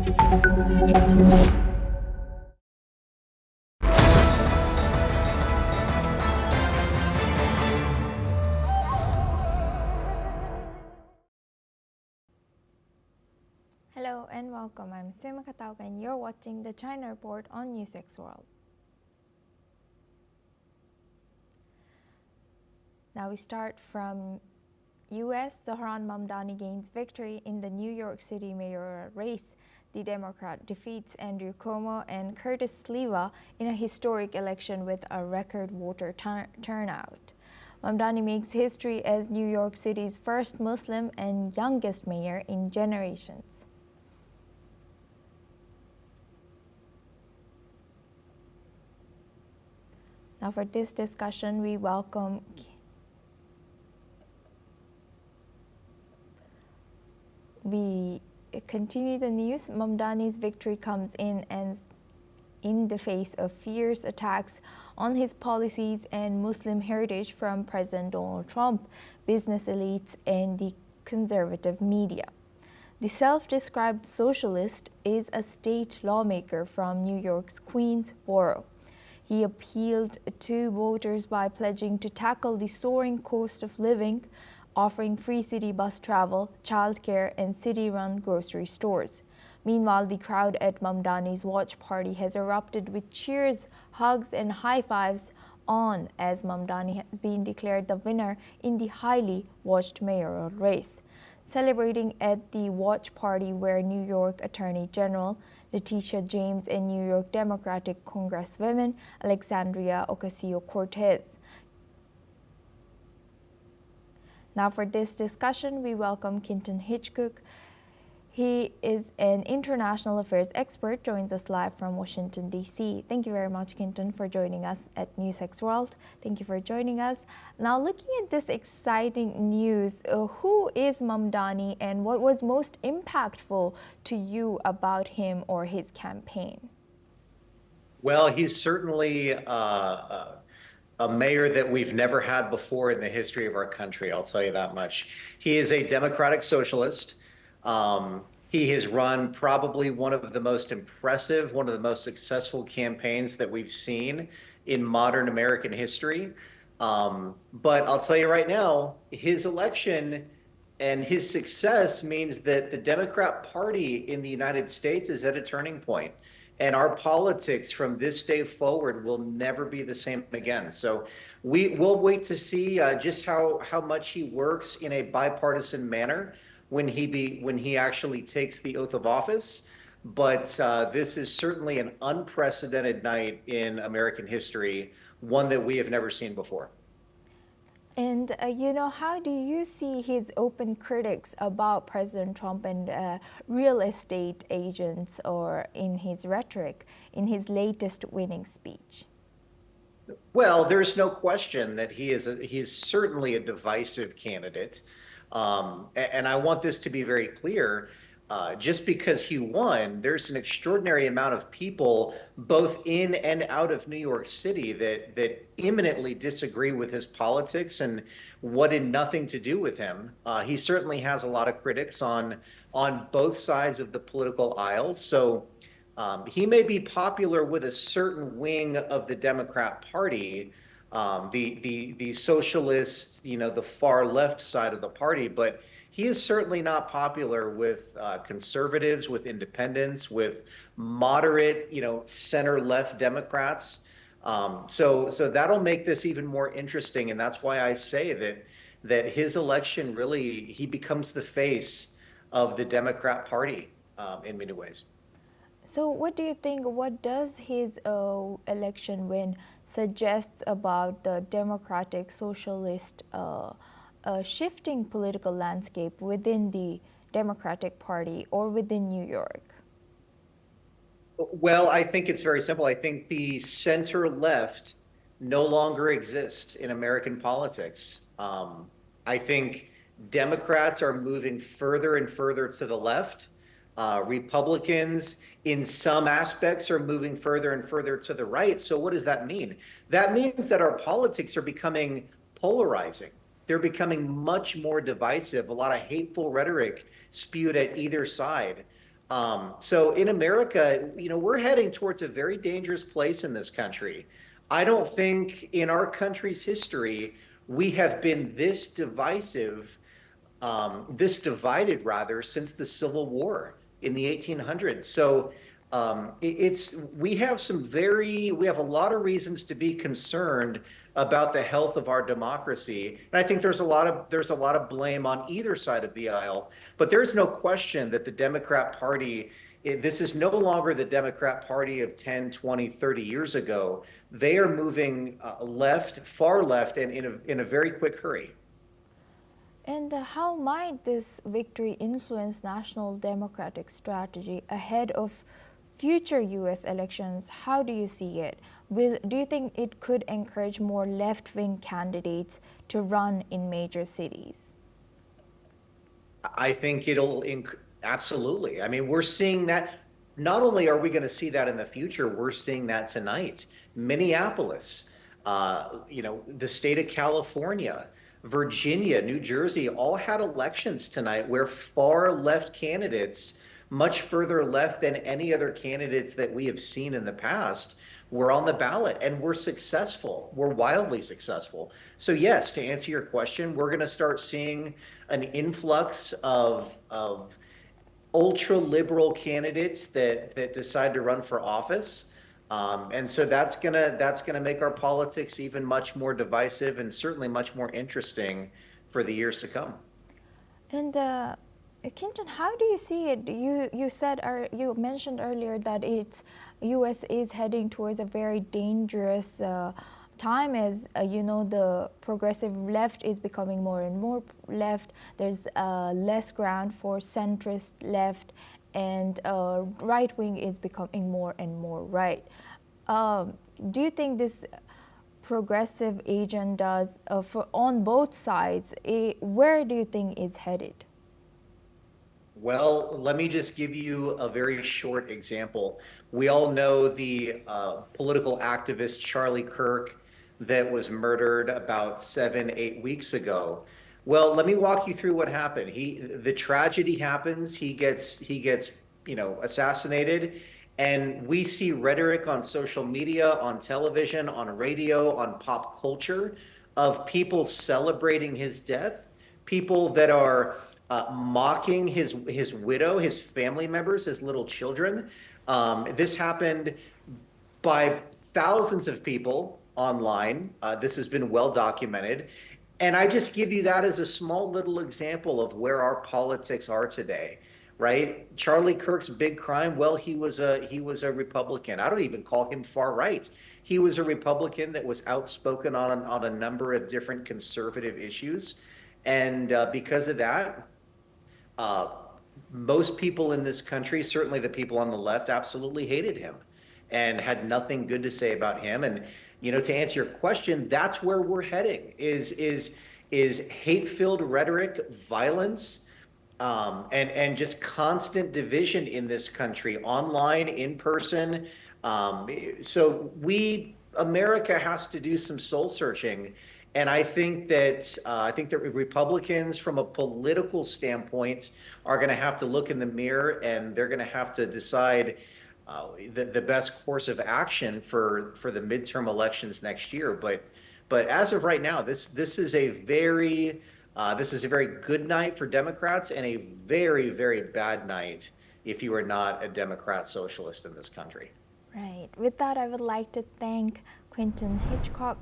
Hello and welcome. I'm Sima Katauk and you're watching the China Report on NewsX World. Now we start from US. Zohran Mamdani gains victory in the New York City mayoral race. The Democrat defeats Andrew Cuomo and Curtis Sliwa in a historic election with a record voter turnout. Mamdani makes history as New York City's first Muslim and youngest mayor in generations. Now for this discussion, we continue the news. Mamdani's victory comes in the face of fierce attacks on his policies and Muslim heritage from President Donald Trump, business elites, and the conservative media. The self-described socialist is a state lawmaker from New York's Queens borough. He appealed to voters by pledging to tackle the soaring cost of living, offering free city bus travel, childcare, and city-run grocery stores. Meanwhile, the crowd at Mamdani's watch party has erupted with cheers, hugs, and high fives on as Mamdani has been declared the winner in the highly watched mayoral race. Celebrating at the watch party were New York Attorney General Letitia James and New York Democratic Congresswoman Alexandria Ocasio-Cortez. Now for this discussion, we welcome Quinton Hitchcock. He is an international affairs expert, joins us live from Washington, D.C. Thank you very much, Quinton, for joining us at NewsX World. Thank you for joining us. Now, looking at this exciting news, who is Mamdani and what was most impactful to you about him or his campaign? Well, he's certainly a mayor that we've never had before in the history of our country, I'll tell you that much. He is a democratic socialist. He has run probably one of the most impressive, one of the most successful campaigns that we've seen in modern American history. But I'll tell you right now, his election and his success means that the Democrat Party in the United States is at a turning point. And our politics from this day forward will never be the same again. So we'll wait to see just how much he works in a bipartisan manner when he actually takes the oath of office. But this is certainly an unprecedented night in American history, one that we have never seen before. And, how do you see his open critics about President Trump and real estate agents or in his rhetoric in his latest winning speech? Well, there's no question that he is certainly a divisive candidate. And I want this to be very clear. Just because he won, there's an extraordinary amount of people, both in and out of New York City, that imminently disagree with his politics and wanted nothing to do with him. He certainly has a lot of critics on both sides of the political aisle. So he may be popular with a certain wing of the Democrat Party, the socialists, the far left side of the party, but he is certainly not popular with conservatives, with independents, with moderate, center-left Democrats. So that'll make this even more interesting, and that's why I say that his election really, he becomes the face of the Democrat Party in many ways. So what do you think, what does his election win suggests about the democratic socialist shifting political landscape within the Democratic Party or within New York? Well, I think it's very simple. I think the center left no longer exists in American politics. I think Democrats are moving further and further to the left. Republicans, in some aspects, are moving further and further to the right. So what does that mean? That means that our politics are becoming polarizing. They're becoming much more divisive, a lot of hateful rhetoric spewed at either side. So in America, we're heading towards a very dangerous place in this country. I don't think in our country's history we have been this divisive, this divided rather, since the Civil War in the 1800s. So we have a lot of reasons to be concerned about the health of our democracy. And I think there's a lot of blame on either side of the aisle. But there's no question that the Democrat Party, this is no longer the Democrat Party of 10, 20, 30 years ago. They are moving left, far left, and in a very quick hurry. And how might this victory influence national democratic strategy ahead of future U.S. elections? How do you see it? Do you think it could encourage more left-wing candidates to run in major cities? I think absolutely. I mean, we're seeing that. Not only are we going to see that in the future, we're seeing that tonight. Minneapolis, the state of California, Virginia, New Jersey, all had elections tonight where far left candidates, much further left than any other candidates that we have seen in the past, were on the ballot, and were successful. We're wildly successful. So yes, to answer your question, we're going to start seeing an influx of ultra liberal candidates that decide to run for office. And so that's gonna make our politics even much more divisive, and certainly much more interesting for the years to come. And Kinton, how do you see it? You mentioned earlier that U.S. is heading towards a very dangerous time, as the progressive left is becoming more and more left. There's less ground for centrist left, and right wing is becoming more and more right. Do you think this progressive agendas on both sides, where do you think is headed? Well, let me just give you a very short example. We all know the political activist Charlie Kirk that was murdered about 7, 8 weeks ago. Well, let me walk you through what happened. The tragedy happens. He gets assassinated, and we see rhetoric on social media, on television, on radio, on pop culture of people celebrating his death, people that are mocking his widow, his family members, his little children. This happened by thousands of people online. This has been well documented. And I just give you that as a small little example of where our politics are today, right? Charlie Kirk's big crime, well, he was a Republican. I don't even call him far right. He was a Republican that was outspoken on a number of different conservative issues. And because of that, most people in this country, certainly the people on the left, absolutely hated him and had nothing good to say about him. And to answer your question, that's where we're heading: is hate-filled rhetoric, violence, and just constant division in this country, online, in person. So America has to do some soul searching. And I think that Republicans, from a political standpoint, are going to have to look in the mirror, and they're going to have to decide the best course of action for the midterm elections next year. But as of right now, this is a very good night for Democrats, and a very, very bad night if you are not a Democrat socialist in this country. Right. With that, I would like to thank Quentin Hitchcock